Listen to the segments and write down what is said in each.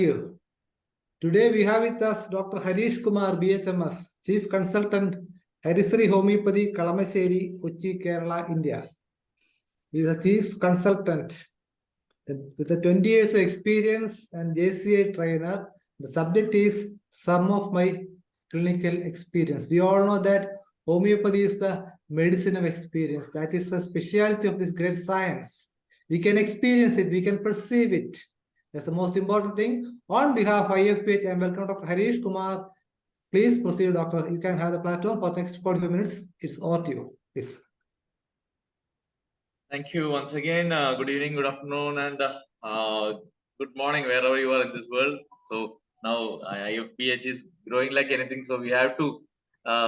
You. Today we have with us Dr. Harish Kumar, BHMS, Chief Consultant, HARISH Homeopathy, Kalamassery, Kochi, Kerala, India. He is a Chief Consultant with a 20 years of experience and JCA trainer. The subject is some of my clinical experience. We all know that homeopathy is the medicine of experience. That is the specialty of this great science. We can experience it, we can perceive it. That's the most important thing. On behalf of IFPH, I welcome Dr. Harish Kumar. Please proceed, Doctor. You can have the platform for the next 45 minutes. It's over to you. Please. Thank you once again. Good evening, good afternoon, and good morning, wherever you are in this world. So now IFPH is growing like anything. So we have to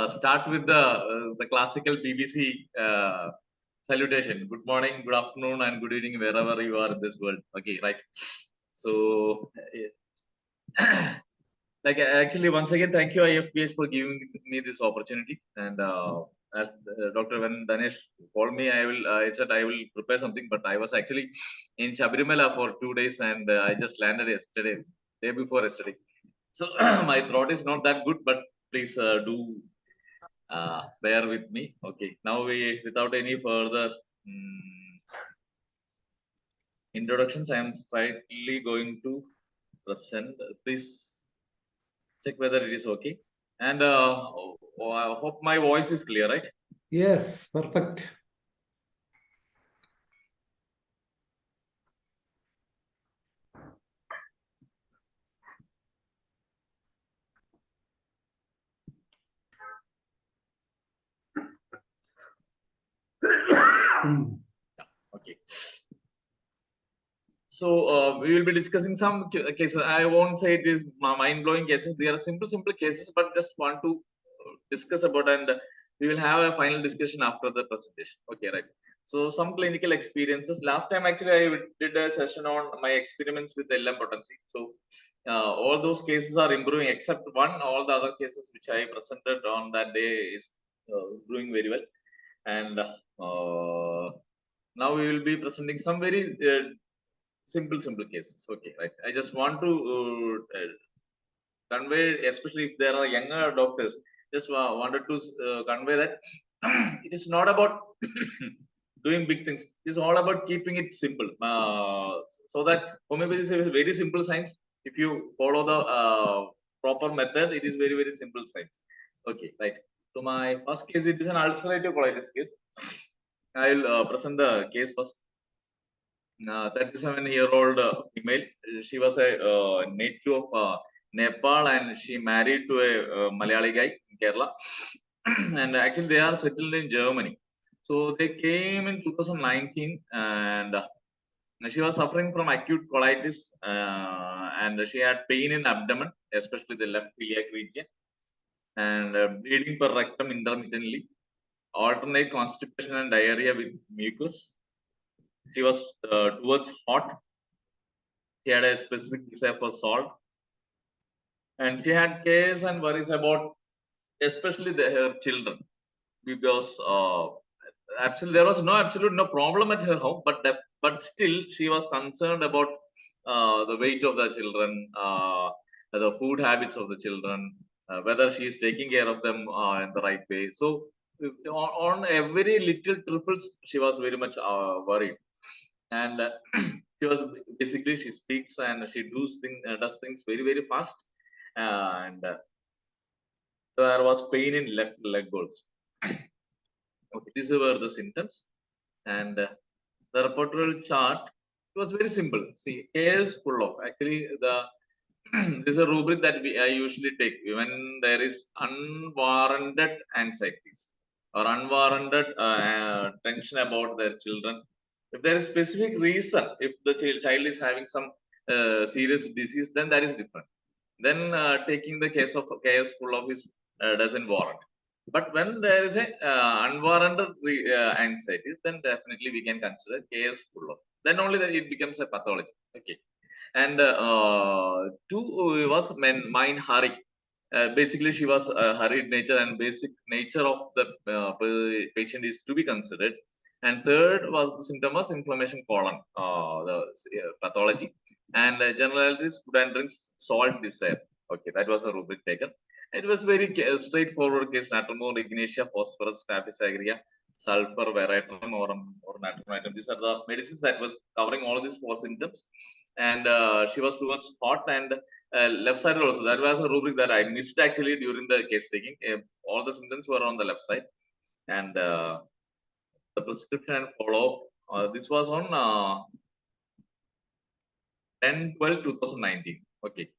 start with the classical BBC salutation. Good morning, good afternoon, and good evening, wherever you are in this world. Okay, right. So, like actually, once again, thank you IFPH for giving me this opportunity. And as Dr. When Danesh called me, I said I will prepare something, but I was actually in Shabarimala for 2 days, and I just landed yesterday, day before yesterday. So my throat is not that good, but please do bear with me. Okay, now without any further introductions, I am slightly going to present. Please check whether it is okay. And I hope my voice is clear, right? Yes, perfect. Okay. So we will be discussing some cases. I won't say it is mind-blowing cases. They are simple cases, but just want to discuss about, and we will have a final discussion after the presentation. Okay, right. So some clinical experiences. Last time, actually, I did a session on my experiments with LM potency. So all those cases are improving except one. All the other cases which I presented on that day is doing very well. And now we will be presenting some very simple cases. Okay, right. I just want to convey, especially if there are younger doctors, just wanted to convey that it is not about doing big things. It's all about keeping it simple. So that homeopathy is a very simple science. If you follow the proper method, it is very simple science. Okay, right. So my first case, it is an ulcerative colitis case. I'll present the case first. 37-year-old female. She was a native of Nepal, and she married to a Malayali guy in Kerala. And actually, they are settled in Germany. So they came in 2019, and she was suffering from acute colitis, and she had pain in abdomen, especially the left iliac region, and bleeding per rectum intermittently, alternate constipation and diarrhea with mucus. She was towards hot. She had a specific desire for salt, and she had cares and worries about, especially her children, because absolutely there was no problem at her home, but still she was concerned about the weight of the children, the food habits of the children, whether she is taking care of them in the right way. So on every little trifles, she was very much worried. And she was basically, she speaks and she does things very fast, and there was pain in left leg also. Okay, these were the symptoms, and the repertorial chart was very simple. See, A is full of, actually the this is a rubric that I usually take when there is unwarranted anxieties or unwarranted tension about their children. If there is specific reason, if the child is having some serious disease, then that is different. Then taking the case of chaos full of is doesn't warrant. But when there is a unwarranted anxieties, then definitely we can consider chaos full of. Then only that it becomes a pathology. Okay. And two was mind hurry. Basically, she was hurried nature, and basic nature of the patient is to be considered. And third was the symptom was inflammation colon, the pathology. and generalities, food and drinks, salt desire. Okay, that was a rubric taken. It was very straightforward case: natrimon, ignatia, phosphorus, staphylos agria, sulfur, veratrum, or natrium. These are the medicines that was covering all these 4 symptoms. And she was too much hot, and left side also. That was a rubric that I missed actually during the case taking. All the symptoms were on the left side, and the prescription and follow up. This was on 10/12/2019. Okay.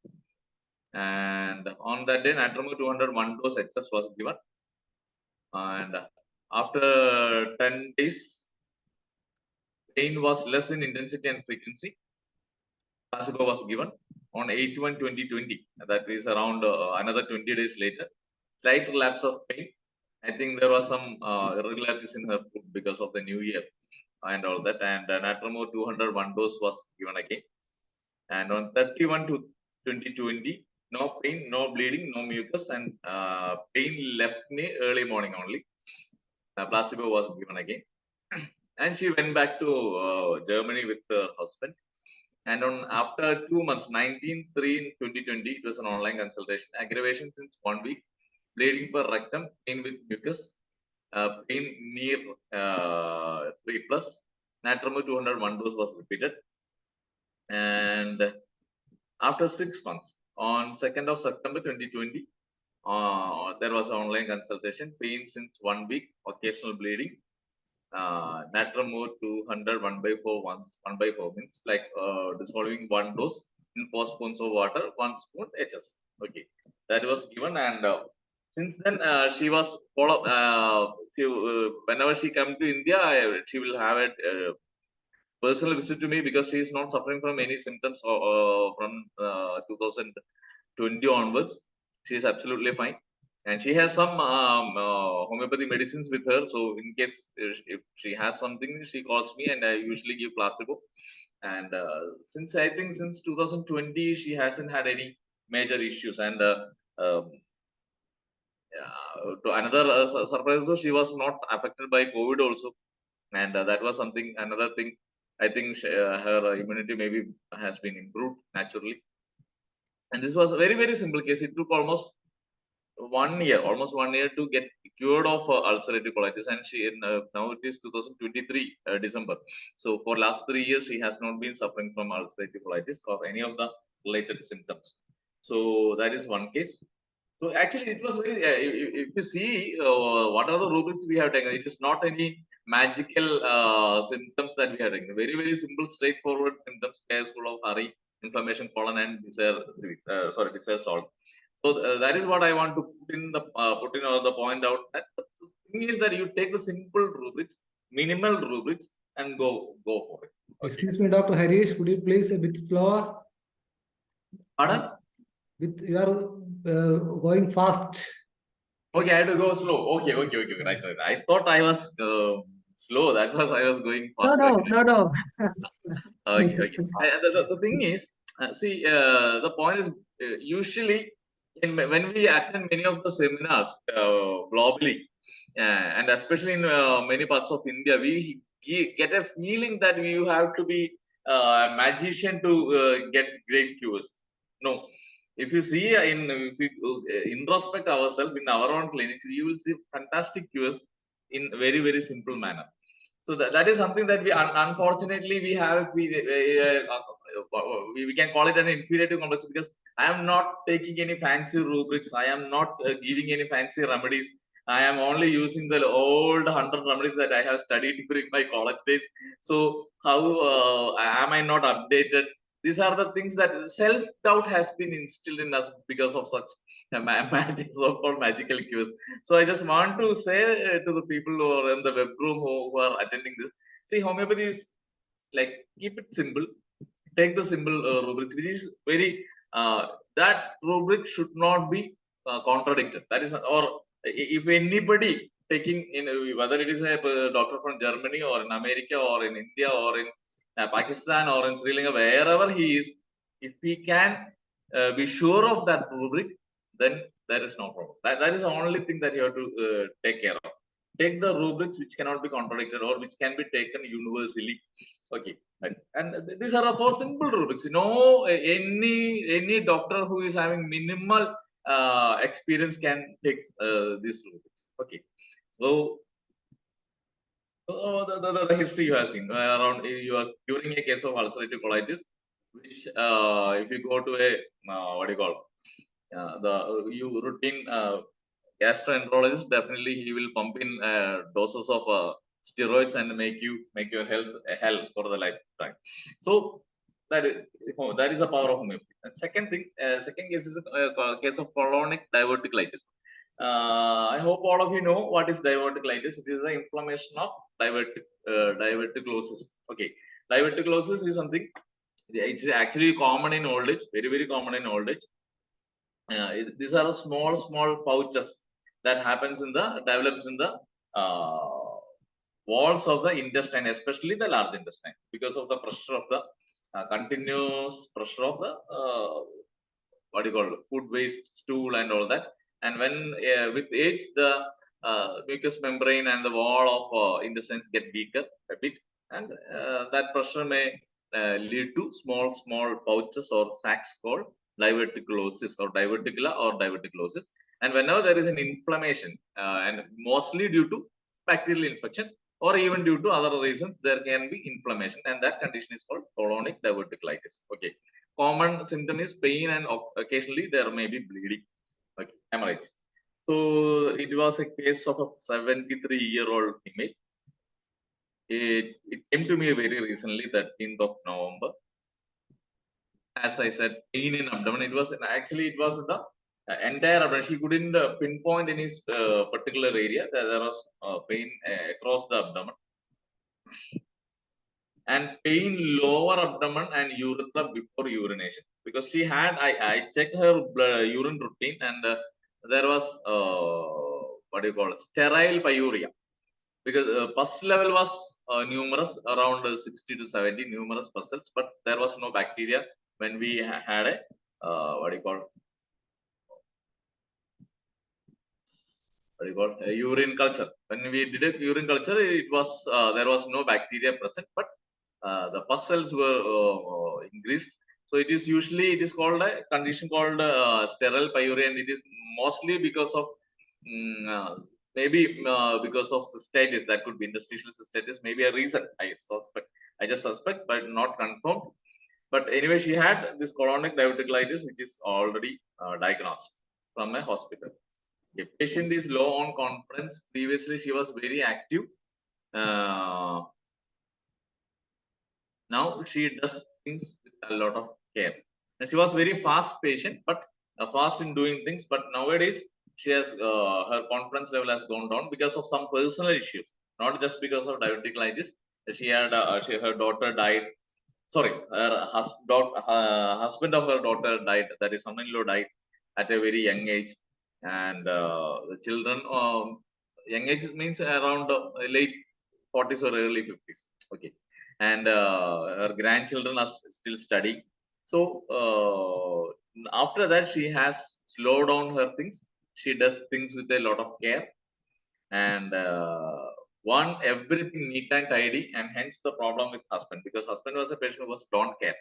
And on that day, Natrium 201 dose excess was given. And after 10 days, pain was less in intensity and frequency. Placebo was given on 8/1/2020. That is around another 20 days later. Slight relapse of pain. I think there was some irregularities in her food because of the new year and all that. And Natrium 201 dose was given again. And on 31/2020, no pain, no bleeding, no mucus, and pain left me early morning only. Placebo was given again. And she went back to Germany with her husband. And on after 2 months, 19/3/2020, it was an online consultation. Aggravation since 1 week, bleeding per rectum, pain with mucus, pain near 3+. Natrium 201 dose was repeated. And after 6 months, on 2nd of September 2020, there was an online consultation. Pain since 1 week, occasional bleeding. Natrium 200 1/4 1/4 means like dissolving 1 dose in 4 spoons of water, 1 spoon HS. Okay, that was given. And since then she was follow. Whenever she come to India, she will have a personal visit to me, because she is not suffering from any symptoms from 2020 onwards. She is absolutely fine, and she has some homeopathy medicines with her. So in case if she has something, she calls me, and I usually give placebo. And since I think since 2020, she hasn't had any major issues. And um, to another surprise also, she was not affected by COVID also. And that was something, another thing. I think her immunity maybe has been improved naturally. And this was a very, very simple case. It took almost 1 year, almost 1 year to get cured of ulcerative colitis. And she now it is 2023 December. So for last 3 years, she has not been suffering from ulcerative colitis or any of the related symptoms. So that is one case. So actually, it was very. If you see what are the rubrics we have taken, it is not any magical symptoms that we have taken. Very, very simple, straightforward symptoms. Hair full of hurry, inflammation, pollen, and desire salt. So that is what I want to put in the point out. That the thing is that you take the simple rubrics, minimal rubrics, and go for it. Okay. Excuse me, Dr. Harish, could you please a bit slower? Pardon? You are going fast. Okay, I have to go slow. Okay, right. I thought I was slow. That was I was going fast. No. Okay. The thing is, see, the point is usually when we attend many of the seminars globally, and especially in many parts of India, we get a feeling that you have to be a magician to get great cures. No, if you see if we introspect ourselves in our own clinics, you will see fantastic cures in very, very simple manner. So that is something that we unfortunately we have. We can call it an inferiority complex, because I am not taking any fancy rubrics. I am not giving any fancy remedies. I am only using the old 100 remedies that I have studied during my college days. So how am I not updated? These are the things that self-doubt has been instilled in us because of such magic, so-called magical cures. So I just want to say to the people who are in the web room who are attending this, see, homeopathy is like, keep it simple. Take the simple rubrics, which is very, that rubric should not be contradicted. That is, or if anybody taking in, whether it is a doctor from Germany or in America or in India or in Pakistan or in Sri Lanka, wherever he is, if he can be sure of that rubric, then there is no problem. That is the only thing that you have to take care of. take the rubrics which cannot be contradicted or which can be taken universally. Okay, right. And these are the 4 simple rubrics. No, any doctor who is having minimal experience can take these rubrics. Okay, so the history you have seen around you are curing a case of ulcerative colitis, which if you go to a what do you call the you routine gastroenterologist, definitely he will pump in doses of steroids and make your health a hell for the lifetime. So that is a power of homeopathy. And second thing, second case is a case of colonic diverticulitis. I hope all of you know what is diverticulitis. It is the inflammation of diverticulosis. Okay, diverticulosis is something. It's actually common in old age, very common in old age. These are small pouches that happens in the develops in the walls of the intestine, especially the large intestine, because of the pressure of the continuous pressure of the what do you call food waste, stool, and all that. And when with age the mucous membrane and the wall of intestines get weaker a bit, and that pressure may lead to small pouches or sacs called diverticulosis or diverticula or diverticulosis. And whenever there is an inflammation, and mostly due to bacterial infection or even due to other reasons, there can be inflammation, and that condition is called colonic diverticulitis. Okay, common symptom is pain, and occasionally there may be bleeding. Okay, hemorrhage. So it was a case of a 73-year-old female. It came to me very recently, 13th of November. As I said, pain in abdomen. It was actually it was the entire abdomen. She couldn't pinpoint any particular area. There was pain across the abdomen, and pain lower abdomen and urethra before urination, because she had I checked her urine routine, and there was what do you call it, sterile pyuria, because pus level was numerous, around 60 to 70 numerous pus cells, but there was no bacteria when we had a what do you call urine culture. When we did a urine culture, it was there was no bacteria present, but the pus cells were increased. So it is usually it is called a condition called sterile pyuria, and it is mostly because of maybe because of cystitis. That could be interstitial cystitis, maybe a reason. I just suspect, but not confirmed. But anyway, she had this colonic diverticulitis, which is already diagnosed from a hospital. The patient is low on confidence. Previously, she was very active. Now she does things with a lot of care. And she was very fast patient, but fast in doing things. But nowadays, she has her confidence level has gone down because of some personal issues, not just because of diverticulitis. She had her daughter died. Sorry, her husband of her daughter died. That is, son-in-law died at a very young age, and the children young age means around late 40s or early 50s. Okay, and her grandchildren are still studying. So after that, she has slowed down her things. She does things with a lot of care, and want everything neat and tidy, and hence the problem with husband, because husband was a patient who was don't care.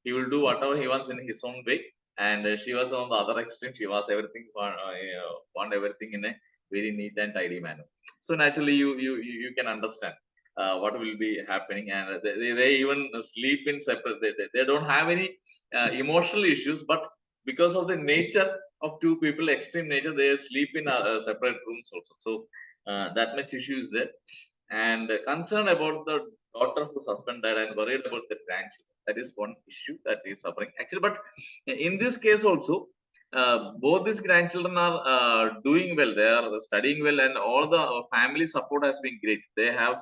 He will do whatever he wants in his own way, and she was on the other extreme. She was everything want everything in a very neat and tidy manner. So naturally, you can understand what will be happening, and they even sleep in separate. They don't have any emotional issues, but because of the nature of two people, extreme nature, they sleep in separate rooms also. So that much issue is there, and concerned about the daughter whose husband died, and worried about the grandchildren. That is one issue that is suffering actually. But in this case also, both these grandchildren are doing well. They are studying well, and all the family support has been great. They have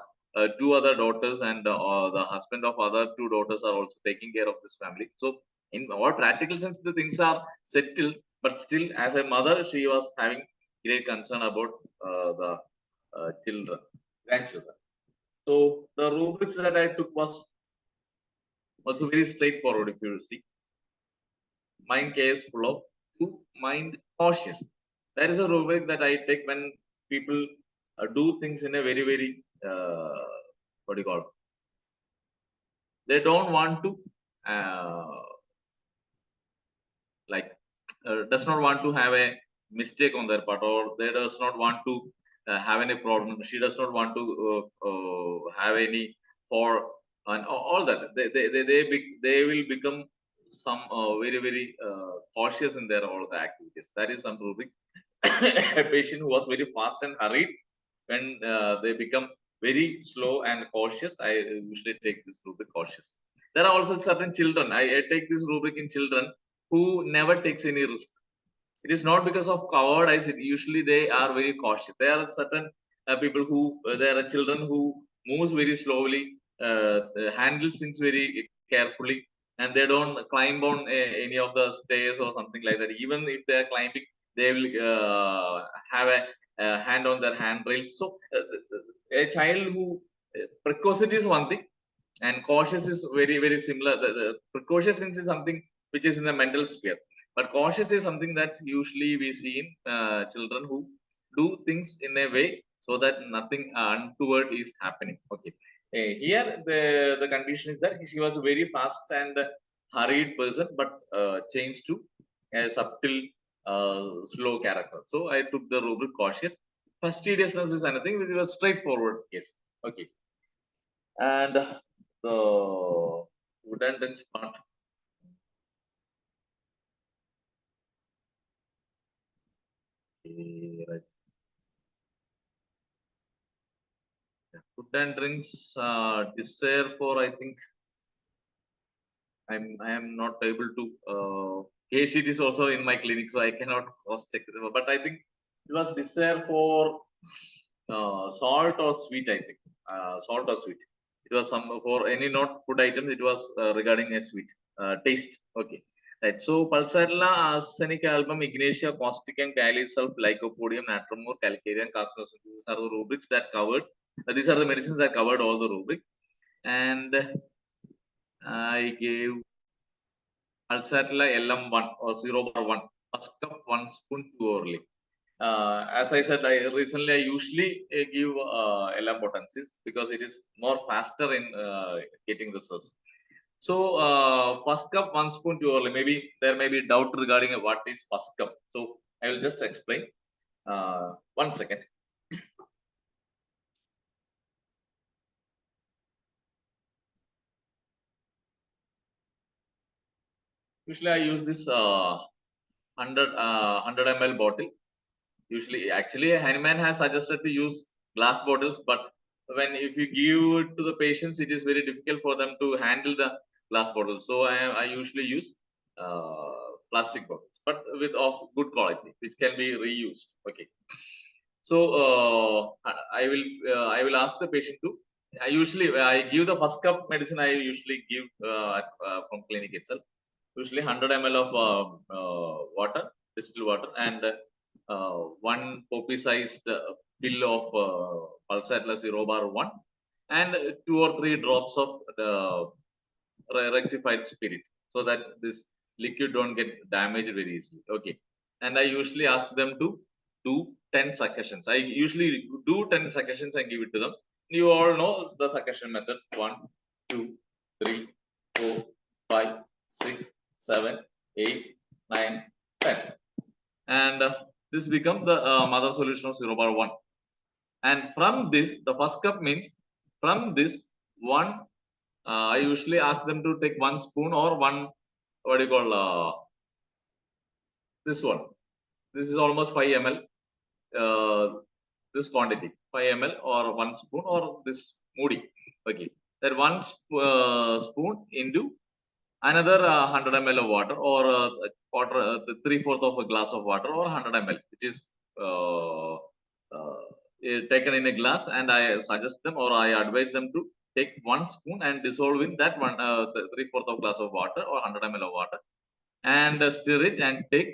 two other daughters, and the husband of other two daughters are also taking care of this family. So in all practical sense, the things are settled, but still, as a mother, she was having great concern about the children, grandchildren. So the rubrics that I took was very straightforward. If you see, mind chaos full of, to mind cautious. That is a rubric that I take when people do things in a very, very, what do you call? They don't want to, like, does not want to have a mistake on their part, or they does not want to have any problem. She does not want to have any, or and all that. They will become some very, very cautious in their all the activities. That is some rubric. A patient who was very fast and hurried, when they become very slow and cautious, I usually take this rubric cautious. There are also certain children. I take this rubric in children who never takes any risk. It is not because of cowardice. Usually they are very cautious. There are certain people who, there are children who moves very slowly, handle things very carefully, and they don't climb on any of the stairs or something like that. Even if they are climbing, they will have a hand on their handrails. So a child who, precocity is one thing, and cautious is very, very similar. The precocious means is something which is in the mental sphere, but cautious is something that usually we see in children who do things in a way so that nothing untoward is happening. Okay. Here the condition is that she was a very fast and hurried person, but changed to a subtle slow character. So I took the rubric cautious. Fastidiousness is anything which was straightforward case. Okay. And the redundant part. Right. Food and drinks desire for, I think I am not able to case sheet is also in my clinic, so I cannot cross check it. But I think it was desire for salt or sweet, I think. Salt or sweet. It was some for any not food item, it was regarding a sweet taste. Okay. Right. So Pulsatilla, arsenic album, ignatia, caustic and kali sulf, lycopodium, natrimor, calcarean, carcinosin. These are the rubrics that covered. These are the medicines that covered all the rubric. And I gave Pulsatilla LM1 or 0/1, first cup 1 spoon too early. As I said, I usually give LM potencies because it is more faster in getting results. So first cup 1 spoon too early. Maybe there may be doubt regarding what is first cup. So I will just explain. 1 second. Usually I use this 100 ml bottle. Usually, actually, Hahnemann has suggested to use glass bottles, but when if you give it to the patients, it is very difficult for them to handle the glass bottles. So I usually use plastic bottles, but with of good quality, which can be reused. Okay. So I will ask the patient to. I give the first cup medicine. I usually give from clinic itself. Usually 100 ml of water, distilled water, and 1 poppy-sized pill of Pulsatilla 0/1, and 2 or 3 drops of the rectified spirit, so that this liquid don't get damaged very easily. Okay. And I usually ask them to do 10 succussions. I usually do 10 succussions and give it to them. You all know the succussion method. 1, 2, 3, 4, 5, 6, 7, 8, 9, 10. And this becomes the mother solution of 0/1. And from this, the first cup means from this one, I usually ask them to take 1 spoon or 1, what do you call, this one. This is almost 5 ml. This quantity 5 ml or 1 spoon or this moody. Okay. That 1 spoon into another 100 ml of water, or quarter, 3/4 of a glass of water, or 100 ml, which is taken in a glass. And I suggest them, or I advise them to take 1 spoon and dissolve in that one 3/4 of glass of water or 100 ml of water, and stir it and take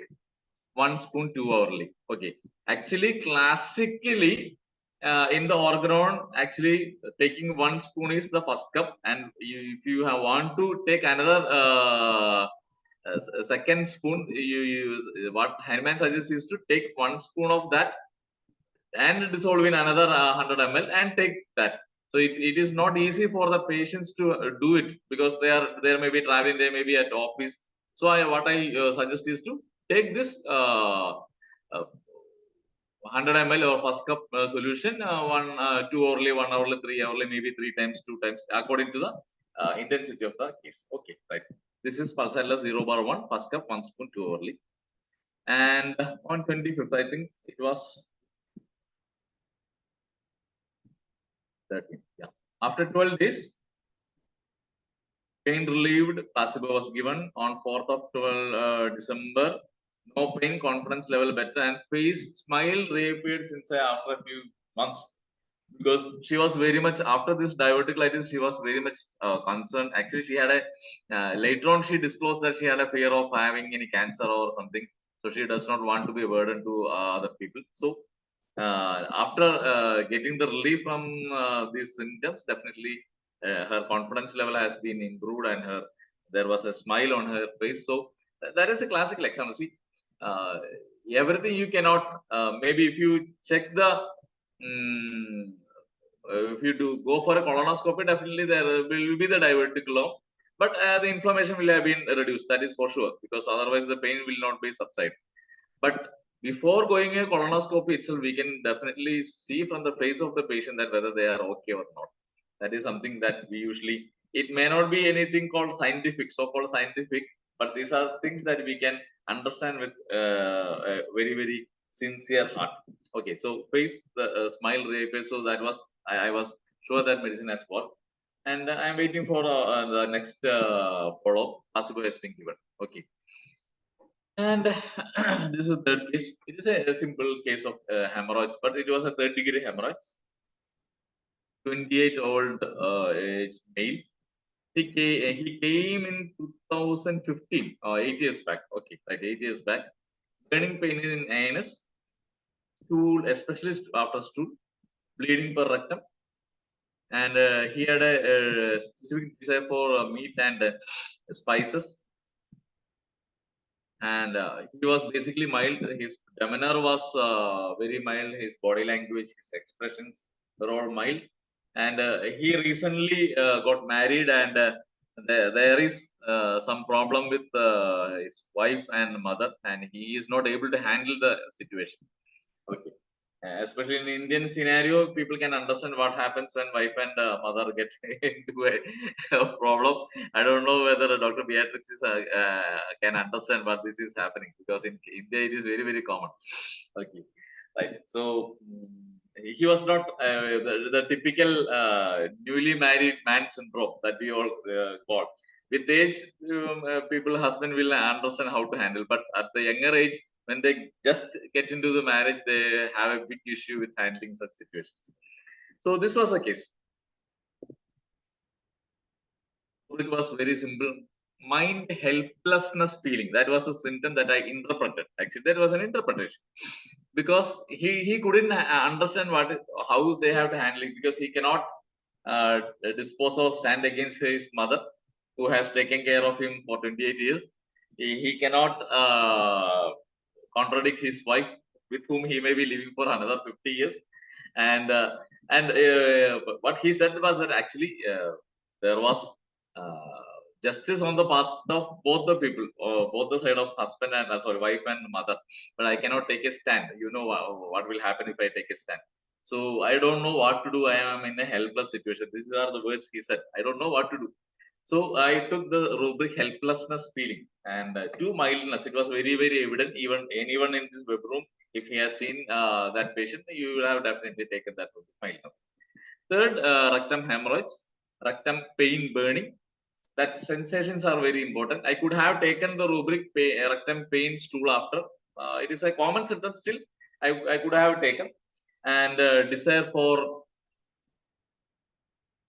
1 spoon too early. Okay. Actually, classically, in the organon, actually taking 1 spoon is the first cup, and if you want to take another second spoon, you use what Hahnemann suggests is to take 1 spoon of that and dissolve in another 100 ml and take that. So it is not easy for the patients to do it because they may be traveling, they may be at office. So what I suggest is to take this 100 ml or first cup solution, 2 hourly, 1 hourly, 3 hourly, maybe 3 times, 2 times, according to the intensity of the case. Okay, right. This is Pulsatilla 0/1, first cup, 1 spoon, 2 hourly. And on 25th, I think it was 13. Yeah. After 12 days, pain relieved, placebo was given on 4th of 12 December. No pain, confidence level better, and face smile reappeared since after a few months. Because she was very much after this diverticulitis, she was very much concerned. Actually, she had a later on she disclosed that she had a fear of having any cancer or something. So she does not want to be a burden to other people. So after getting the relief from these symptoms, definitely her confidence level has been improved, and there was a smile on her face. So that is a classical example. See, uh, everything you cannot. Maybe if you check the if you do go for a colonoscopy, definitely there will be the diverticulum, but the inflammation will have been reduced. That is for sure, because otherwise the pain will not be subside. But before going a colonoscopy itself, we can definitely see from the face of the patient that whether they are okay or not. That is something that we usually. It may not be anything called scientific, so-called scientific, but these are things that we can understand with a very sincere heart. Okay, so face the smile reappeared. So that was I was sure that medicine has worked, and I am waiting for the next follow-up. Placebo has been given. Okay. And this is a third case. It is a simple case of hemorrhoids, but it was a third-degree hemorrhoids. 28-old age male. He came in 2015, 8 years back. Okay, right, 8 years back. Burning pain in anus, stool, especially after stool, bleeding per rectum, and he had a specific desire for meat and spices. And he was basically mild. His demeanor was very mild. His body language, his expressions were all mild. And he recently got married, and there is some problem with his wife and mother, and he is not able to handle the situation. Okay. Especially in Indian scenario, people can understand what happens when wife and mother get into a problem. I don't know whether Dr. Beatrix can understand what this is happening, because in India it is very common. Okay, right. So he was not the typical newly married man syndrome that we all call. With age, people husband will understand how to handle, but at the younger age, when they just get into the marriage, they have a big issue with handling such situations. So this was the case. It was very simple. Mind helplessness feeling. That was the symptom that I interpreted. Actually, that was an interpretation, because he couldn't understand how they have to handle it, because he cannot dispose or stand against his mother, who has taken care of him for 28 years. He cannot contradict his wife, with whom he may be living for another 50 years. And what he said was that actually there was justice on the part of both the people, both the side of husband and sorry, wife and mother. But I cannot take a stand. You know what will happen if I take a stand. So I don't know what to do. I am in a helpless situation. These are the words he said. I don't know what to do. So I took the rubric helplessness feeling and to mildness. It was very evident. Even anyone in this web room, if he has seen that patient, you will have definitely taken that rubric mildness. Third, rectum hemorrhoids, rectum pain burning. That sensations are very important. I could have taken the rubric rectum pain stool after. It is a common symptom still. I could have taken, and desire for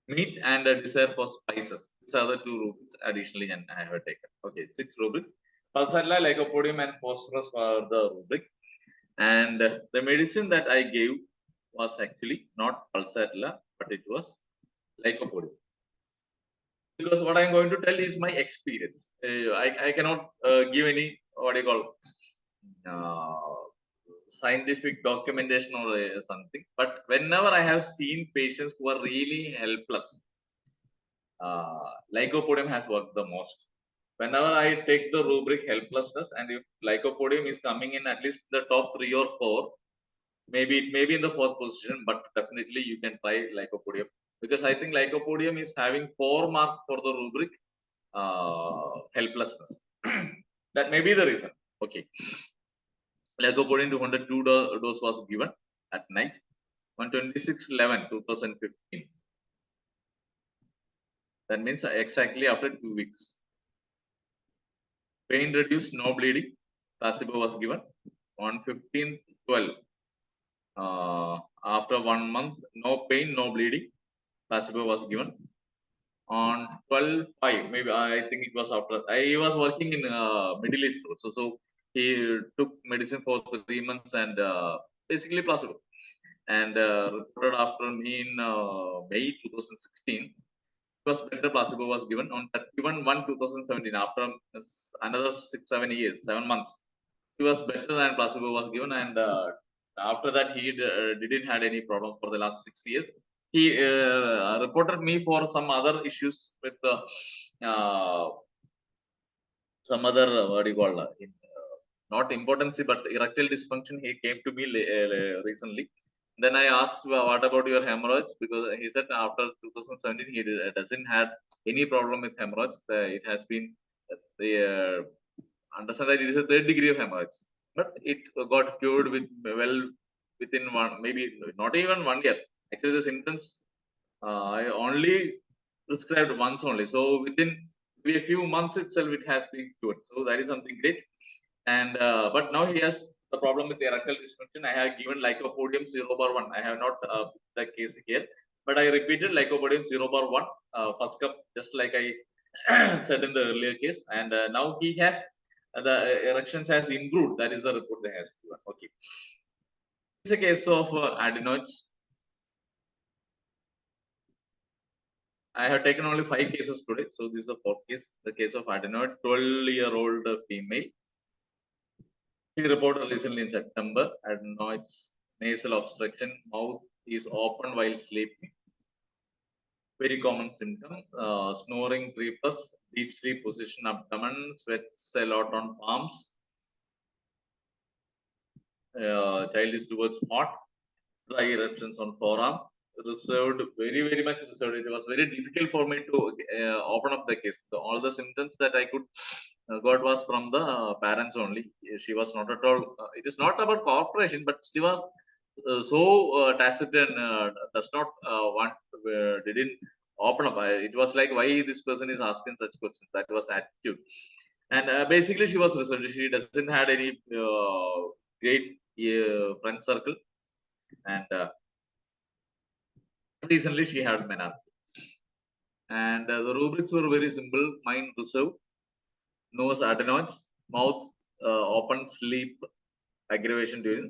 meat and a desire for spices. These are the two rubrics additionally, and I have taken. Okay, 6 rubrics. Pulsatilla, lycopodium, and phosphorus were the rubric. And the medicine that I gave was actually not pulsatilla, but it was lycopodium. Because what I'm going to tell is my experience. I cannot give any what do you call scientific documentation or something, but whenever I have seen patients who are really helpless, lycopodium has worked the most. Whenever I take the rubric helplessness, and if lycopodium is coming in at least the top 3 or 4, maybe it may be in the 4th position, but definitely you can try lycopodium, because I think lycopodium is having 4 marks for the rubric helplessness. That may be the reason. Okay. Lycopodium 202 dose was given at night on 26/11/2015. That means exactly after 2 weeks. Pain reduced, no bleeding. Placebo was given on 15/12. After 1 month, no pain, no bleeding. Placebo was given on 12/5. Maybe I think it was after. He was working in Middle East also, so he took medicine for 3 months and basically placebo. And reported after me in May 2016. It was better. Placebo was given on 31/1/2017. After another 6-7 years, 7 months, he was better and placebo was given. And after that, he didn't had any problem for the last 6 years. He reported me for some other issues with some other what do you call not impotency but erectile dysfunction. He came to me recently. Then I asked, what about your hemorrhoids? Because he said after 2017 he doesn't had any problem with hemorrhoids. It has been understand that it is a 3rd degree of hemorrhoids, but it got cured with within one, maybe not even 1 year. Actually, the symptoms I only prescribed once only. So within a few months itself, it has been cured. So that is something great. And but now he has the problem with erectile dysfunction. I have given lycopodium 0/1. I have not the case here, but I repeated lycopodium 0/1 first cup, just like I said in the earlier case. And now he has the erections has improved. That is the report they has given. Okay, it's a case of adenoids. I have taken only 5 cases today, so this is a 4th case. The case of adenoid, 12-year-old female. She reported recently in September, adenoids, nasal obstruction, mouth is open while sleeping. Very common symptom, snoring 3+, deep sleep position, abdomen, sweats a lot on palms. Child is towards hot, dry eruptions on forearm, reserved, very much reserved. It was very difficult for me to open up the case. All the symptoms that I could got was from the parents only. She was not at all. It is not about cooperation, but she was so taciturn, does not want, didn't open up. It was like, why this person is asking such questions? That was attitude. And basically, she was reserved. She doesn't had any great friend circle. And recently she had menarche. And the rubrics were very simple. Mind reserved, nose adenoids, mouth open, sleep aggravation during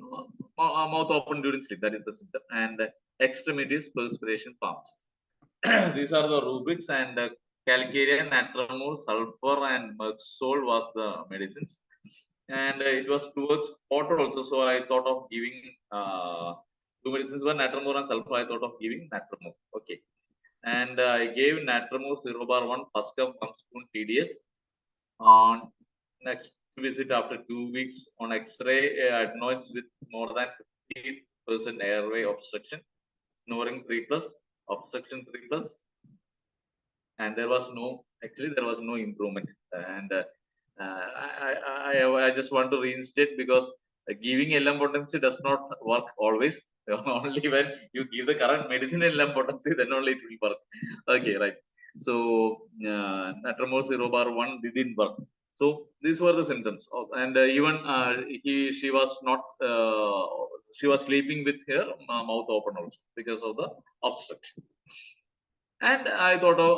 mouth open during sleep. That is the symptom. And extremities, perspiration, palms. These are the rubrics. And calcarea, natramor, sulfur, and merxol was the medicines. And it was towards water also. So I thought of giving 2 medicines were natramor and sulfur. I thought of giving natramor. Okay. And I gave natramor 0/1 first cup 1 spoon TDS. On next visit after 2 weeks on X-ray, adenoids with more than 50% airway obstruction, snoring 3+, obstruction 3+, and there was no improvement. And I just want to reinstate, because giving LM potency does not work always. Only when you give the current medicine in LM potency, then only it will work. Okay, right. So natramor 0/1 didn't work. So these were the symptoms of, and even she was not she was sleeping with her mouth open also because of the obstruction. And I thought of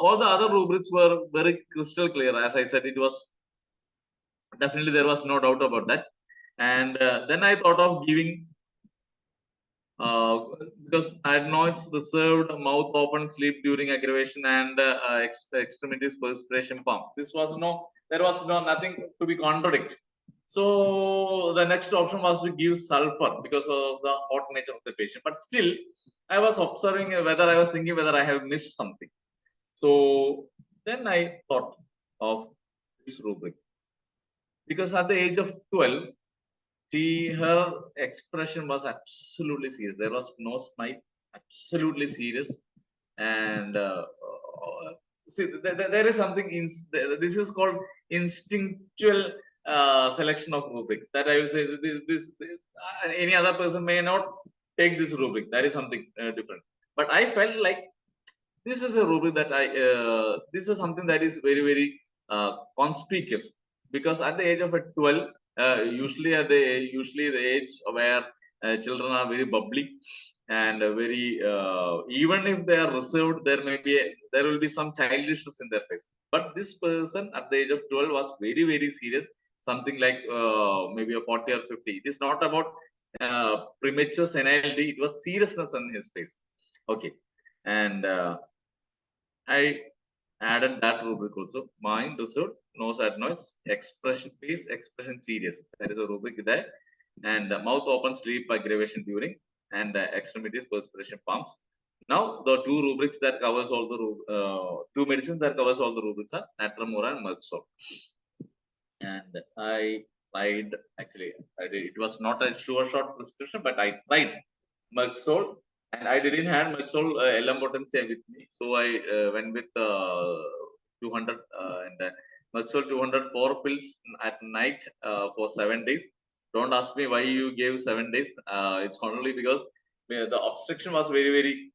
all the other rubrics were very crystal clear. As I said, it was definitely, there was no doubt about that. And then I thought of giving because adenoids reserved, mouth open, sleep during aggravation, and extremities, perspiration, palm. This was there was nothing to be contradict. So the next option was to give sulfur because of the hot nature of the patient. But still, I was observing whether I was thinking whether I have missed something. So then I thought of this rubric, because at the age of 12, her expression was absolutely serious. There was no smile, absolutely serious. And see, there is something in this is called instinctual selection of rubrics. That I will say any other person may not take this rubric. That is something different. But I felt like this is a rubric that this is something that is very conspicuous, because at the age of 12, usually the age where children are very bubbly and very even if they are reserved, there will be some childishness in their face. But this person at the age of 12 was very serious, something like maybe a 40 or 50. It is not about premature senility, it was seriousness on his face. Okay. And I added that rubric also. Mind reserved, nose adenoids, expression face, expression serious. That is a rubric there. And mouth open, sleep aggravation during, and extremities, perspiration, palms. Now the two rubrics that covers all the two medicines that covers all the rubrics are Natramura and Merxol. And I tried, actually it was not a sure shot prescription, but I tried Merxol, and I didn't have Merxol LM potency with me, so I went with 200 and Merxol 204 pills at night for 7 days. Don't ask me why you gave 7 days. It's only because the obstruction was very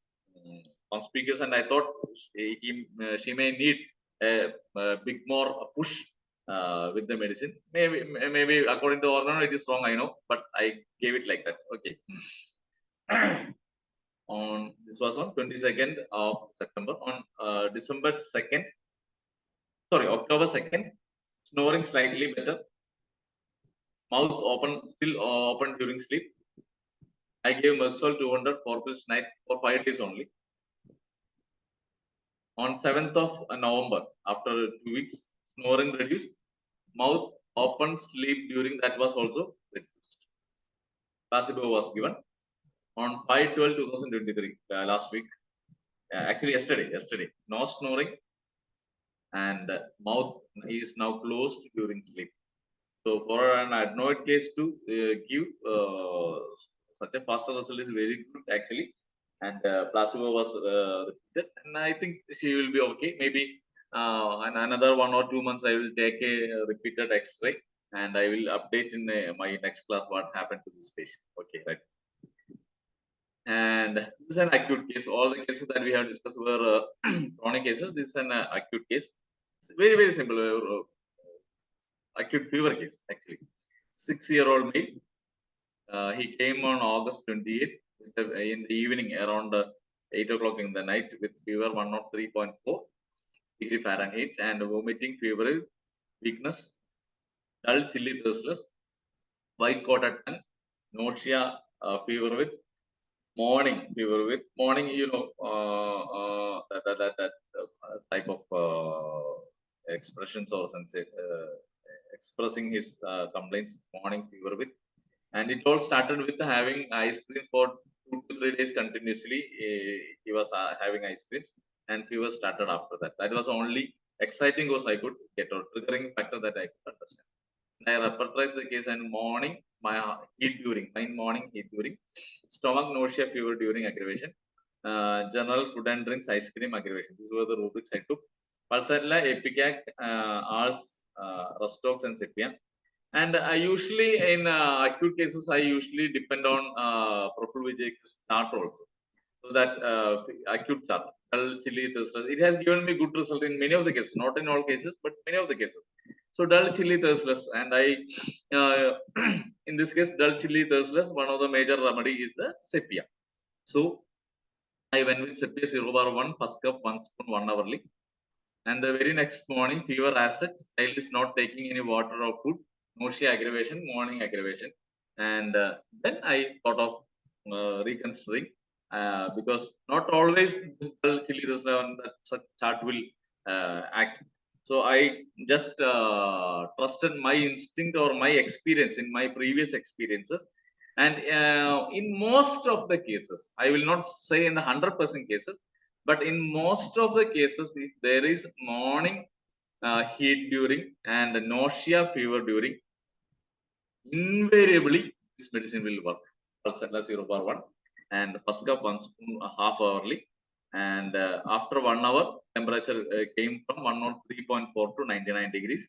conspicuous, and I thought she may need a big more push with the medicine. Maybe according to organ it is wrong, I know, but I gave it like that. Okay. On this was on 22nd of September. On December 2nd, sorry, October 2nd, snoring slightly better, mouth open, still open during sleep. I gave Merxol 200 4 pills night for 5 days only. On 7th of November, after 2 weeks, snoring reduced, mouth open, sleep during, that was also reduced. Placebo was given on 5/12/2023, last week. Actually, yesterday, no snoring, and mouth is now closed during sleep. So for an adenoid case to give such a faster result is very good actually, and placebo was repeated, and I think she will be okay. Maybe in another 1 or 2 months I will take a repeated X-ray, and I will update in my next class what happened to this patient. Okay, right. And this is an acute case. All the cases that we have discussed were chronic cases. This is an acute case. It's very simple. Acute fever case actually. 6-year-old male. He came on August 28th in the evening around 8 o'clock in the night with fever 103.4 degree Fahrenheit and vomiting, fever, weakness, dull, chilly, thirstless, white coat at 10, nausea, fever with morning, you know, that type of expressions or expressing his complaints, morning fever with, and it all started with having ice cream for 2 to 3 days continuously. He was having ice creams, and fever started after that. That was only exciting was I could get, or triggering factor that I could understand. I repertorized the case, and morning, my heat during, stomach nausea, fever during aggravation, general food and drinks, ice cream aggravation. These were the rubrics I took. Pulsatilla, Epicac, Ars, Rustox, and Sepia. And I usually in acute cases, I usually depend on Profil-Vijay's chart also. So that acute chart, dull, chilly, thirstless, it has given me good result in many of the cases, not in all cases, but many of the cases. So dull, chilly, thirstless, and I, in this case, dull, chilly, thirstless, one of the major remedy is the sepia. So I went with sepia 0/1, first cup, 1 spoon, 1 hourly. And the very next morning, fever as such, child is not taking any water or food, nausea aggravation, morning aggravation. And then I thought of reconsidering, because not always this dull, chilly, thirstless, such chart will act. So I just trusted my instinct or my experience in my previous experiences. And in most of the cases, I will not say in the 100% cases, but in most of the cases, if there is morning heat during and nausea fever during, invariably this medicine will work. Pulsatilla 0/1 and first cup once half hourly, and after 1 hour temperature came from 103.4 to 99 degrees.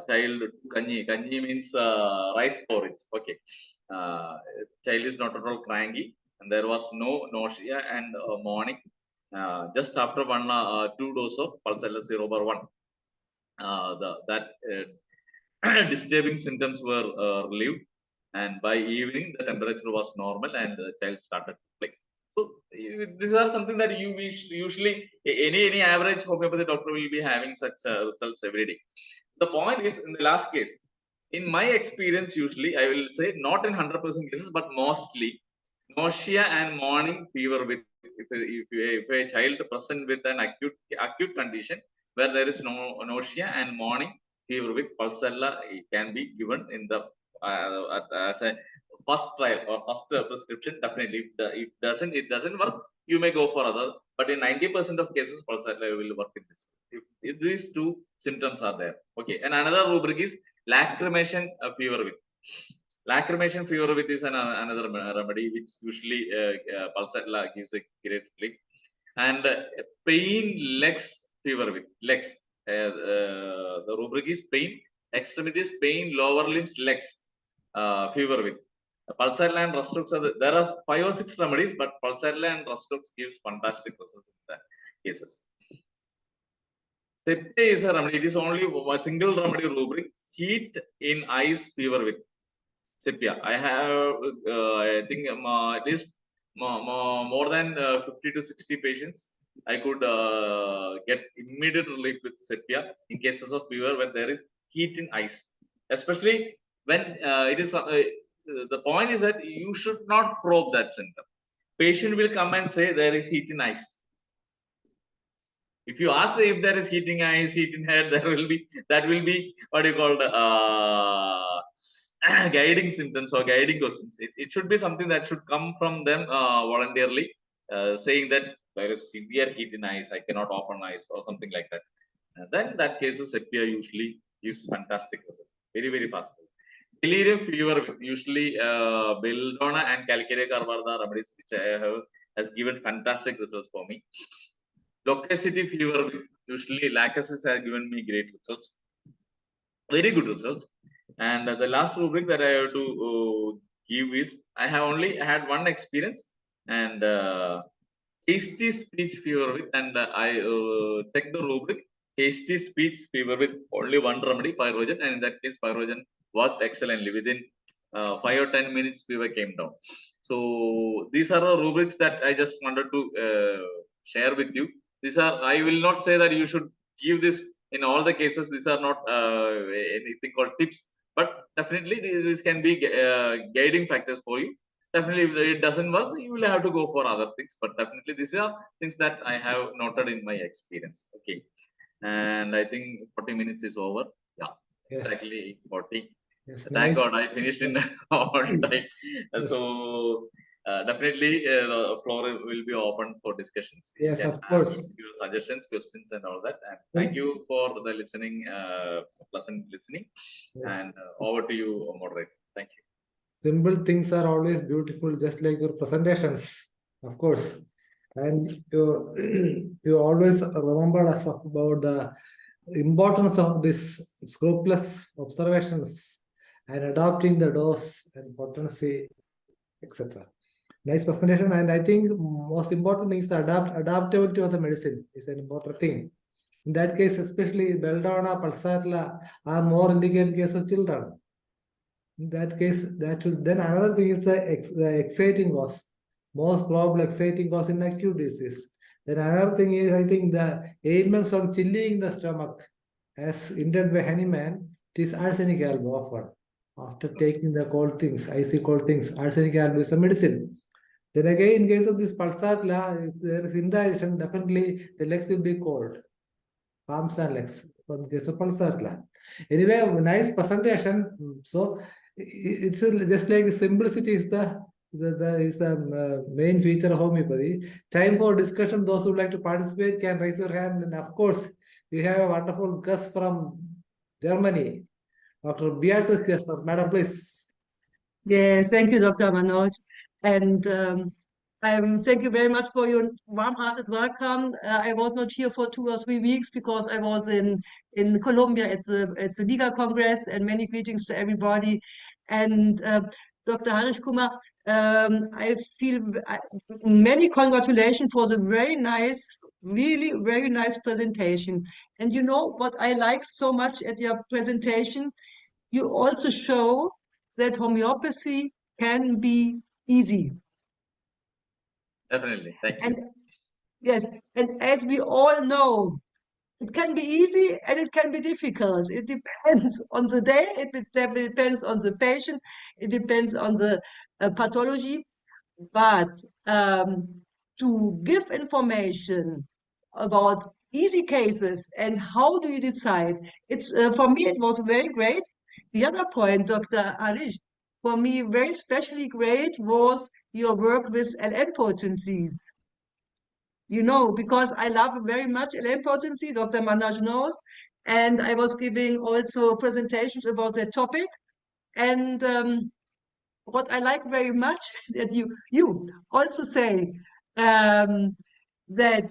Child kanji means rice porridge. Okay, child is not at all cranky, and there was no nausea and morning. Just after 2 dose of Pulsatilla 0/1, that disturbing symptoms were relieved, and by evening the temperature was normal and the child started playing. So these are something that you usually any average homeopathy doctor will be having such results every day. The point is, in the last case, in my experience, usually I will say not in 100% cases, but mostly nausea and morning fever with if a child present with an acute condition where there is no nausea and morning fever with Pulsatilla, it can be given in the as a first trial or first prescription. Definitely, if it doesn't work, you may go for other. But in 90% of cases, Pulsatilla will work in this. If these two symptoms are there, okay. And another rubric is lacrimation fever with. Lacrimation fever with is another remedy which usually Pulsatilla gives a great relief. And pain legs fever with legs. The rubric is pain extremities, pain lower limbs, legs fever with. Pulsatilla and Rustux there are 5 or 6 remedies, but Pulsatilla and Rustux gives fantastic results in that cases. Sepia is a remedy. It is only a single remedy rubric. Heat in eyes fever with Sepia. I have, I think, at least more than 50 to 60 patients. I could get immediate relief with Sepia in cases of fever when there is heat in eyes, especially when it is. The point is that you should not probe that symptom. Patient will come and say there is heat in eyes. If you ask if there is heat in eyes, heat in head, that will be what you call the guiding symptoms or guiding questions. It should be something that should come from them voluntarily, saying that there is severe heat in eyes, I cannot open eyes, or something like that. And then that cases Sepia usually gives fantastic results, very, very fast. Delirium fever, usually belladonna and calcarea carbarda remedies, which I have has given fantastic results for me. Loquacity fever, usually lacasis has given me great results, very good results. And the last rubric that I have to give is, I have only had one experience, and hasty speech fever with, and I checked the rubric, hasty speech fever with only one remedy, pyrogen, and in that case pyrogen worked excellently. Within 5 or 10 minutes fever came down. So these are the rubrics that I just wanted to share with you. These are, I will not say that you should give this in all the cases. These are not anything called tips, but definitely this can be guiding factors for you. Definitely, if it doesn't work, you will have to go for other things. But definitely, these are things that I have noted in my experience. Okay, and I think 40 minutes is over. Yeah, Yes. exactly 40. Yes, Thank nice. God I finished in on time. Yes. So definitely the floor will be open for discussions. You Yes, can of course. give your suggestions, questions, and all that. And thank you for the listening, pleasant listening. Yes. And over to you, moderator. Thank you. Simple things are always beautiful, just like your presentations, of course. And you always remember us about the importance of this scrupulous observations and adopting the dose and potency, etc. Nice presentation, and I think most important thing is the adaptability of the medicine is an important thing. In that case, especially belladonna, Pulsatilla are more indicated in case of children. In that case, that should, then another thing is the exciting cause. Most probable exciting cause in acute disease. Then another thing is, I think, the ailments of chilling the stomach, as hinted by Hahnemann, it is arsenic alb often. After taking the cold things, icy cold things, arsenic alb is a medicine. Then again, in case of this Pulsatilla, if there is indigestion, definitely the legs will be cold. arms and legs. Anyway, nice presentation. So it's just like simplicity is the main feature of homeopathy. Time for discussion. Those who would like to participate can raise your hand. And of course, we have a wonderful guest from Germany, Dr. Beatrice Chester. Madam, please. Yes, thank you, Dr. Manoj. And thank you very much for your warm-hearted welcome. I was not here for 2 or 3 weeks because I was in Colombia at the Liga Congress, and many greetings to everybody. And Dr. Harish Kumar, I feel many congratulations for the very nice, really very nice presentation. And you know what I liked so much at your presentation? You also show that homeopathy can be easy. Definitely. Thank you. And yes, and as we all know, it can be easy and it can be difficult. It depends on the day, it depends on the patient, it depends on the pathology. But to give information about easy cases and how do you decide, it's for me it was very great. The other point, Dr. Harish, for me very especially great was your work with LM potencies. You know, because I love very much LM potency, Dr. Manoj knows, and I was giving also presentations about that topic. And what I like very much that you also say that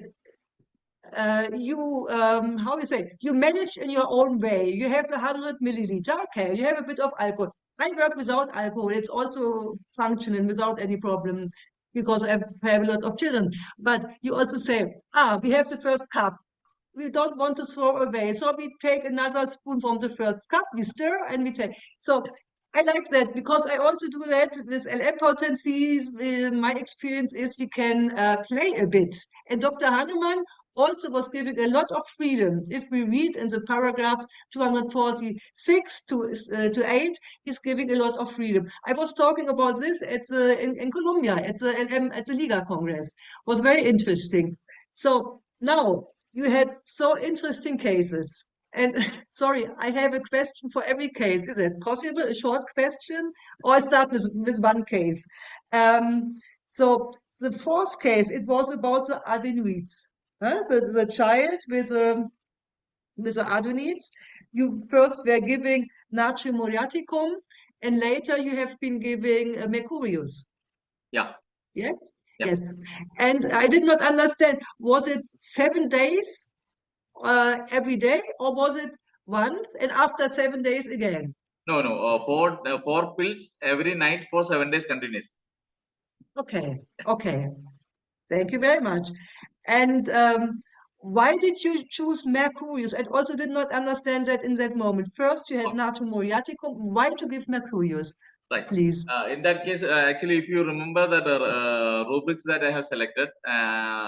how you say, you manage in your own way. You have the 100 milliliter, okay, you have a bit of alcohol. I work without alcohol. It's also functioning without any problem because I have a lot of children. But you also say, we have the first cup. We don't want to throw away. So we take another spoon from the first cup, we stir and we take. So I like that because I also do that with LM potencies. My experience is we can play a bit. And Dr. Hannemann also was giving a lot of freedom. If we read in the paragraphs 246 to 8, he's giving a lot of freedom. I was talking about this in Colombia at the Liga Congress. Was very interesting. So now you had so interesting cases. And sorry, I have a question for every case. Is it possible, a short question? Or I start with one case. So the fourth case, it was about the adenoids. So the child with the adenoids, you first were giving natrium muriaticum, and later you have been giving mercurius. Yeah. Yes? Yeah. Yes. And I did not understand, was it 7 days every day, or was it once and after 7 days again? No, no. 4 pills every night for 7 days continuous. Okay, okay. Thank you very much. And why did you choose mercurius? I also did not understand that in that moment. First, you had natrium muriaticum. Why to give mercurius? Right. Please. In that case, actually, if you remember that rubrics that I have selected,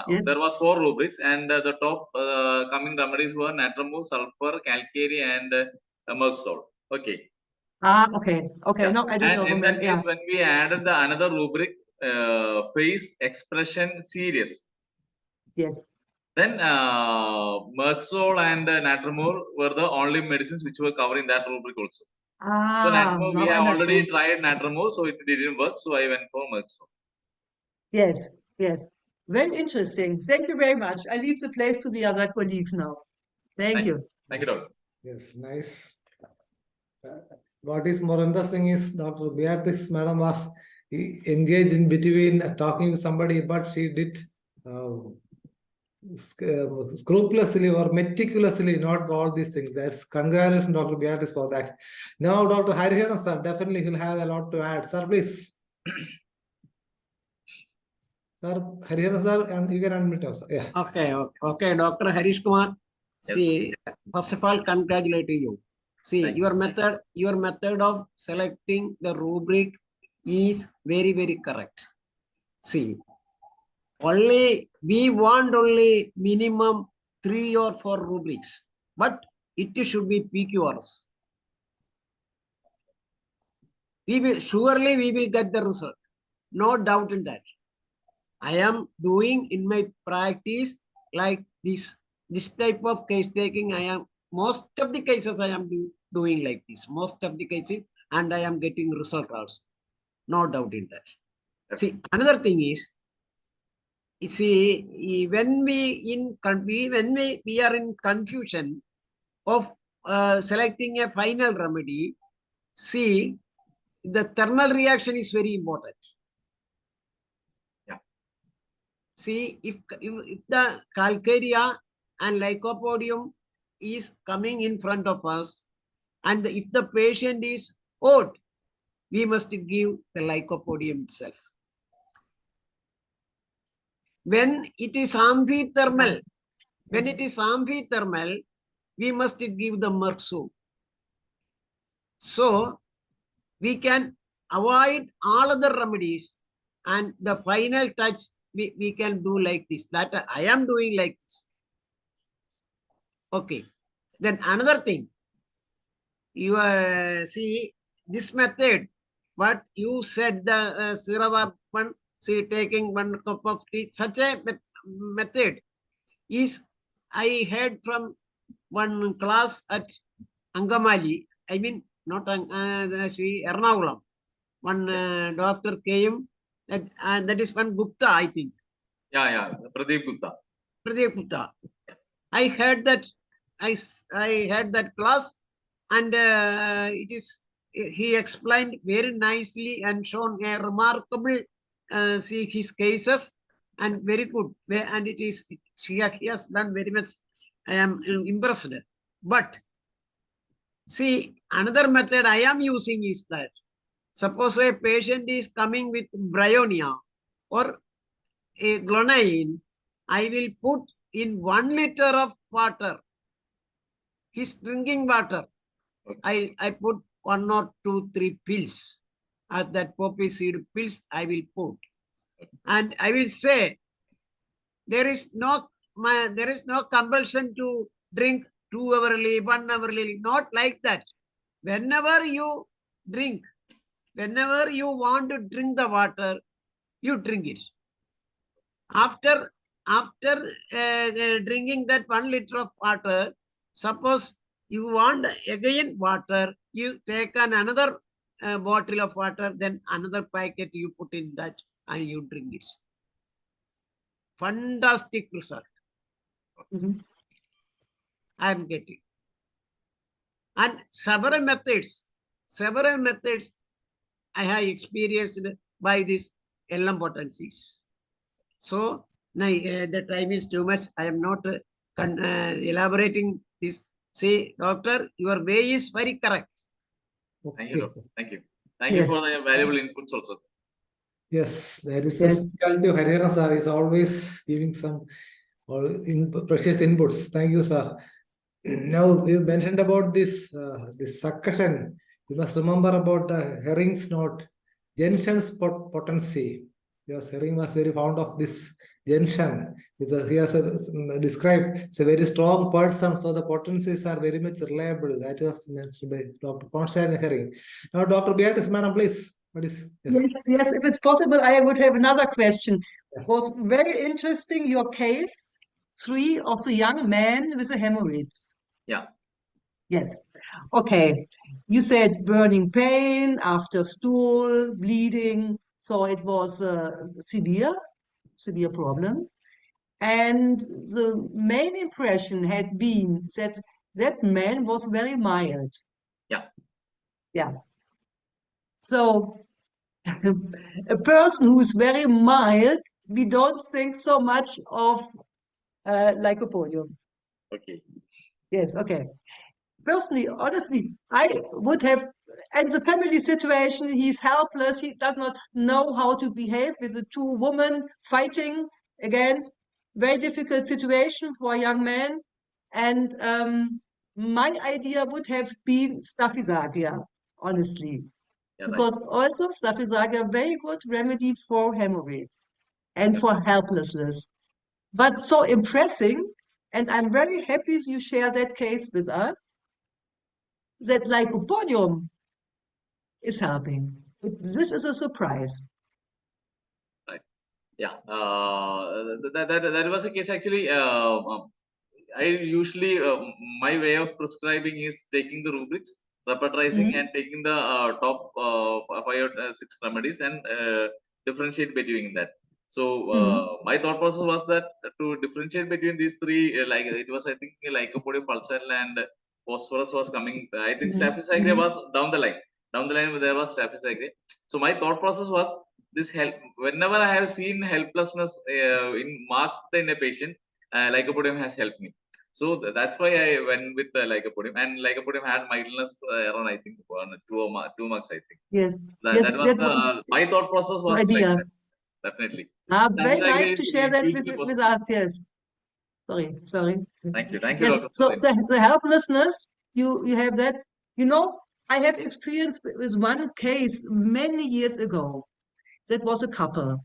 Yes. there was 4 rubrics, and the top coming remedies were natramine, sulfur, calcari, and merxol. Okay. Okay. Okay. Yeah. No, I did And not in that remember. case, Yeah. when we added the another rubric, face expression serious. Yes. Then merxol and natramine were the only medicines which were covering that rubric also. So natramine, we Now I have already understood. tried natramine, so it didn't work. So I went for merxol. Yes. Yes. Very interesting. Thank you very much. I leave the place to the other colleagues now. Thank you. Thank you, Doctor. Yes, nice. What is more interesting is Dr. Beatrice Madam was engaged in between talking to somebody, but she did scrupulously or meticulously not all these things. That's congratulations, Dr. Beatrice, for that. Now, Dr. Hariharan, sir, definitely he'll have a lot to add. Sir, please. Sir, Hariharan, sir, and you can unmute us. Yeah. Okay, Dr. Harish Kumar. Yes. See, first of all, congratulating you. See, Thank your method of selecting the rubric is very, very correct. See, we want only minimum 3 or 4 rubrics, but it should be PQRs. We will get the result. No doubt in that. I am doing in my practice like this. this type of case taking, most of the cases I am doing like this, most of the cases, and I am getting result also. No doubt in that. See, another thing is, you see, when we are in confusion of selecting a final remedy, see, the thermal reaction is very important. Yeah. See, if the calcarea and lycopodium is coming in front of us, and if the patient is hot, we must give the lycopodium itself. When it is amphithermal, we must give the Merxo. So we can avoid all other remedies, and the final touch we can do like this. That I am doing like this. Okay. Then another thing, you see this method, what you said, the Siravarpan, see, taking 1 cup of tea, such a method is, I heard from one class at Angamali, I mean, not see, Ernakulam. One doctor came, that is one Gupta, I think. Yeah, Pradeep Gupta. Pradeep Gupta. I heard that, I had that class, and he explained very nicely and shown a remarkable, see, his cases, and very good. And it is, he has done very much. I am impressed. But see, another method I am using is that, suppose a patient is coming with bryonia or a glonine, I will put in 1 liter of water, his drinking water. Okay. I put 1 or 2, 3 pills. At that poppy seed pills I will put. And I will say, there is no compulsion to drink 2 hourly, 1 hourly, not like that. Whenever you drink, whenever you want to drink the water, you drink it. After drinking that 1 liter of water, suppose you want again water, you take another bottle of water, then another packet you put in that and you drink it. Fantastic result. I am getting. And several methods I have experienced by these LM potencies. So the time is too much. I am not elaborating this. Say, doctor, your way is very correct. Thank you, doctor. Thank you. Thank Yes. you for the valuable inputs also. Yes, there is a specialty of Hariharan sir is always giving some precious inputs. Thank you, sir. Now you mentioned about this this succussion. You must remember about the Herring's note, Jensen's potency. Yes, Herring was very fond of this Jensen. He has described it's a very strong person, so the potencies are very much reliable. That was mentioned by Dr. Constantine Herring. Now, Dr. Beatrice, madam, please. What is Yes, if it's possible, I would have another question. Yeah. It was very interesting, your case 3 of the young man with the hemorrhoids. Yeah. Yes. Okay. You said burning pain after stool, bleeding. So it was a severe problem. And the main impression had been that that man was very mild. Yeah. Yeah. So a person who's very mild, we don't think so much of lycopodium. Okay. Yes, okay. Personally, honestly, I would have, and the family situation, he's helpless, he does not know how to behave with the 2 women fighting against very difficult situation for a young man. And my idea would have been Staphysagia, honestly. Yeah, right. Because also Staphysagia, very good remedy for hemorrhoids and for helplessness. But so impressive, and I'm very happy you share that case with us, that lycopodium is helping. This is a surprise. Right. Yeah. That was a case actually. I usually my way of prescribing is taking the rubrics, repertorizing, and taking the top 5 or 6 remedies and differentiate between that. So my thought process was that to differentiate between these three, like it was, I think, lycopodium, pulsatile, and phosphorus was coming. I think staphysagria was down the line. Down the line, there was staphysagria. So my thought process was this help. Whenever I have seen helplessness marked in a patient, lycopodium has helped me. So that's why I went with the lycopodium, and lycopodium had mildness around, I think, 2 marks, I think. Yes. That, Yes, that was my thought process was like idea. that, definitely. Very nice Staphysagria to is share that hugely with possible. us. Yes. Sorry. Thank you, Yes. Dr. So Sudhin. the helplessness, you have that. You know, I have experience with one case many years ago. That was a couple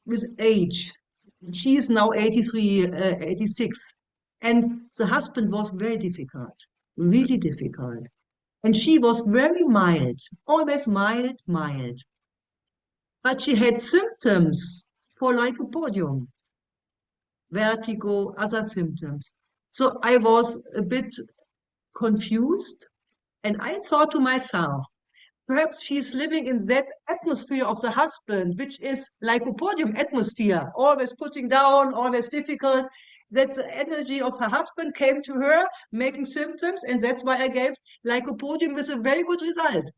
with age. She is now 83, 86. And the husband was very difficult, really difficult. And she was very mild, always mild. But she had symptoms for lycopodium, vertigo, other symptoms. So I was a bit confused, and I thought to myself, perhaps she's living in that atmosphere of the husband, which is lycopodium atmosphere, always putting down, always difficult. That the energy of her husband came to her, making symptoms, and that's why I gave lycopodium with a very good result.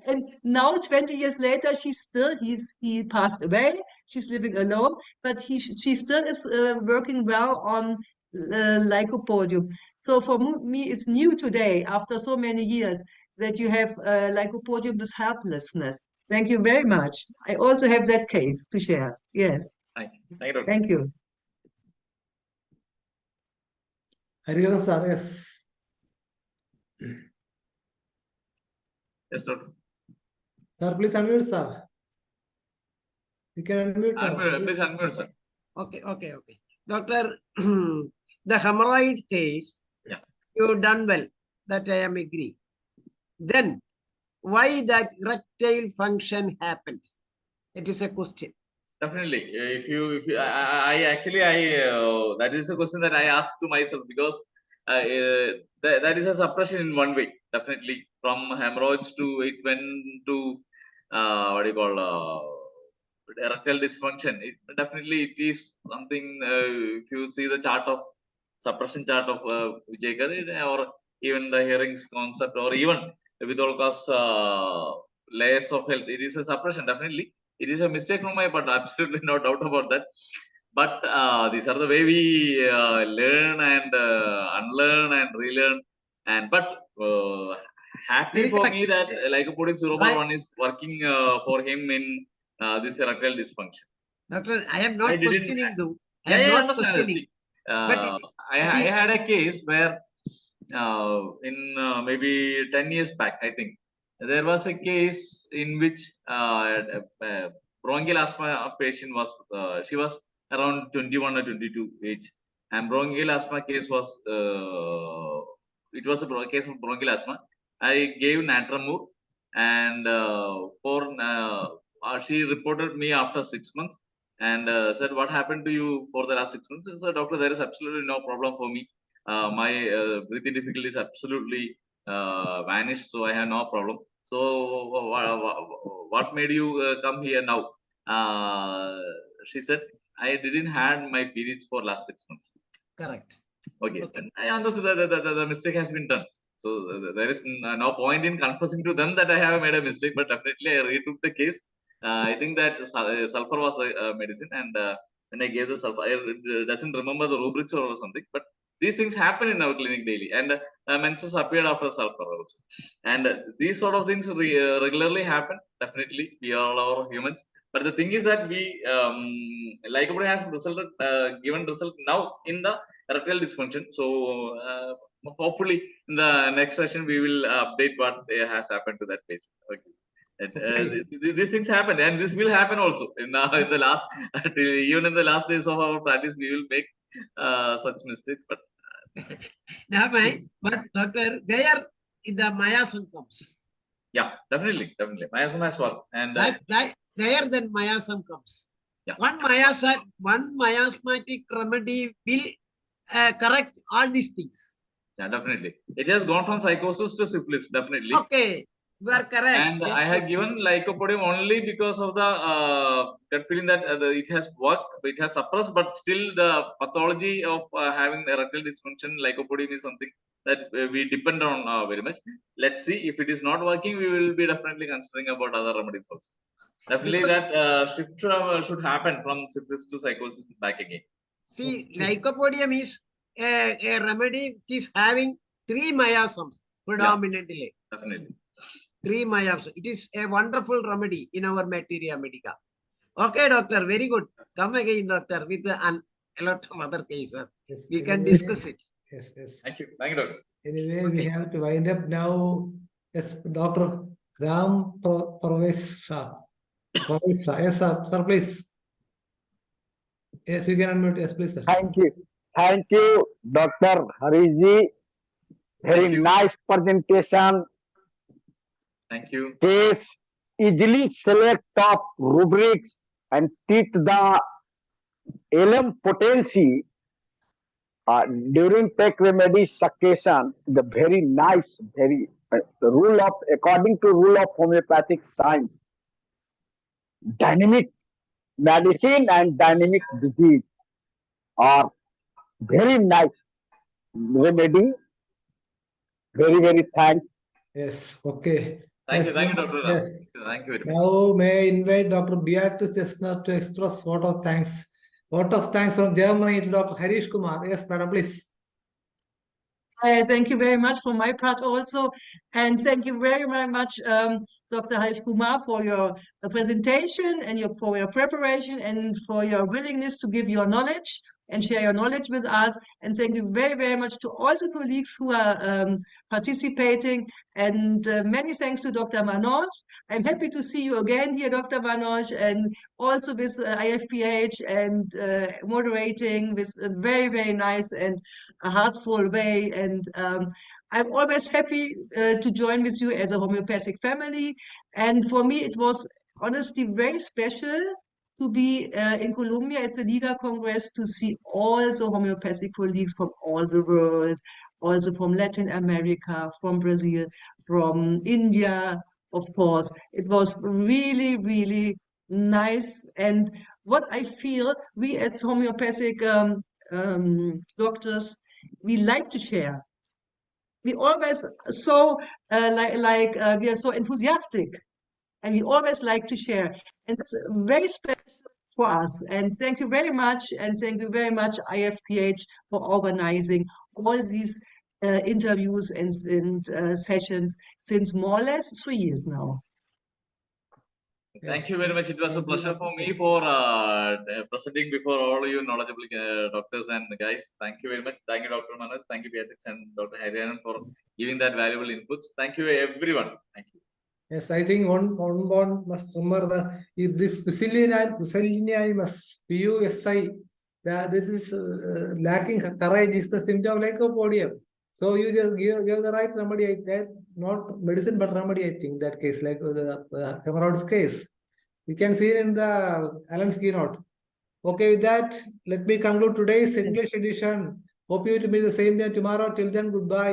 And now, 20 years later, he passed away. She's living alone, but she still is working well on lycopodium. So for me, it's new today, after so many years, that you have lycopodium with helplessness. Thank you very much. I also have that case to share. Yes. Thank you. Thank you, Doctor. Thank you. Hariharan sir, yes. Yes, Doctor. Sir, please unmute, sir. You can unmute now. Please unmute, sir. Okay. Doctor, the hemorrhoid case, Yeah. you done well. That I am agree. Then, why that erectile function happened? It is a question. Definitely. If you, that is a question that I asked to myself, because that is a suppression in one way. Definitely, from hemorrhoids to it went to what do you call erectile dysfunction. It is something. If you see the chart of suppression chart of Vijay, or even the hearings concept, or even with all cause layers of health, it is a suppression. Definitely, it is a mistake from my part. Absolutely no doubt about that. But these are the way we learn and unlearn and relearn. But happy Very for correct. me that lycopodium 0.1 is working for him in this erectile dysfunction. Doctor, I am not I didn't- questioning you. I Yeah, am I not understand. questioning. But I had a case where in maybe 10 years back, I think, there was a case in which bronchial asthma patient was, she was around 21 or 22 age, and bronchial asthma case was, it was a case of bronchial asthma. I gave natramur, and she reported me after 6 months, and said, what happened to you for the last 6 months? I said, doctor, there is absolutely no problem for me. My breathing difficulties absolutely vanished, so I have no problem. So what made you come here now? She said, I didn't had my periods for last 6 months. correct. Okay, Okay. and I understood that the mistake has been done. So there is no point in confessing to them that I have made a mistake, but definitely I retook the case. I think that sulfur was a medicine, and when I gave the sulfur, I doesn't remember the rubrics or something, but these things happen in our clinic daily, and menses appeared after sulfur also, and these sort of things regularly happen. Definitely, we all are humans, but the thing is that we lycopodium has resulted given result now in the erectile dysfunction. So hopefully in the next session we will update what has happened to that patient. Okay. These things happen, and this will happen also in the last even in the last days of our practice we will make such mistakes. But But doctor, there in the miasm comes. yeah, definitely miasm has worked, and There then miasm comes. One miasmatic remedy will correct all these things. Yeah, definitely. It has gone from psychosis to syphilis, definitely. Okay, you are correct. And I had given lycopodium only because of the gut feeling that it has worked, it has suppressed, but still the pathology of having erectile dysfunction, lycopodium is something that we depend on very much. Let's see if it is not working, we will be definitely considering about other remedies also. Definitely Because- that shift should happen from syphilis to psychosis back again. See, lycopodium is a remedy which is having 3 miasms predominantly. Definitely. 3 miasms. It is a wonderful remedy in our materia medica. Okay, doctor, very good. Come again, doctor, with a lot of other cases. Yes, We can anyway, discuss it. Yes, yes. Thank you, doctor. Anyway, we have to wind up now. Yes, Dr. Ram Pravesh Shah. Pravesh Shah. Yes, sir, please. Yes, you can unmute. Yes, please, sir. Thank you, Dr. Harishji. Very Thank you. nice presentation. Thank you. Case easily select top rubrics and teach the LM potency during tech remedy succession. The very nice, very according to rule of homeopathic science, dynamic medicine and dynamic disease are very nice remedy. Very thanks. Yes, okay. Thank Yes, you, Dr. Ram. yes. Thank you very much. Now may I invite Dr. Beatrice Chestnut to express vote of thanks. Vote of thanks from Germany to Dr. Harish Kumar. Yes, madam, please. Thank you very much for my part also. And thank you very, very much, Dr. Harish Kumar, for your presentation and for your preparation and for your willingness to give your knowledge and share your knowledge with us. And thank you very, very much to all the colleagues who are participating. And many thanks to Dr. Manoj. I'm happy to see you again here, Dr. Manoj, and also with IFPH and moderating with a very, very nice and a heartful way. And I'm always happy to join with you as a homeopathic family. And for me, it was honestly very special to be in Colombia at the Liga Congress to see all the homeopathic colleagues from all the world, also from Latin America, from Brazil, from India, of course. It was really, really nice. And what I feel, we as homeopathic doctors, we like to share. We always so we are so enthusiastic, and we always like to share, and it's very special for us. And thank you very much, and thank you very much IFPH for organizing all these interviews and sessions since more or less 3 years now. Thank you very much. It was a pleasure for me for presenting before all you knowledgeable doctors and guys. Thank you very much. Thank you, Dr. Manoj. Thank you, Beatrix and Dr. Hariharan for giving that valuable inputs. Thank you, everyone. Thank you. Yes, I think one must remember if this pusillanimous, PUSI, this is lacking courage is the symptom of lycopodium. So you just give the right remedy, that not medicine but remedy, I think, that case, like the hemorrhoids case. You can see it in the Allen's keynote. Okay, with that, let me conclude today's English edition. Hope you to be the same day tomorrow. Till then, goodbye.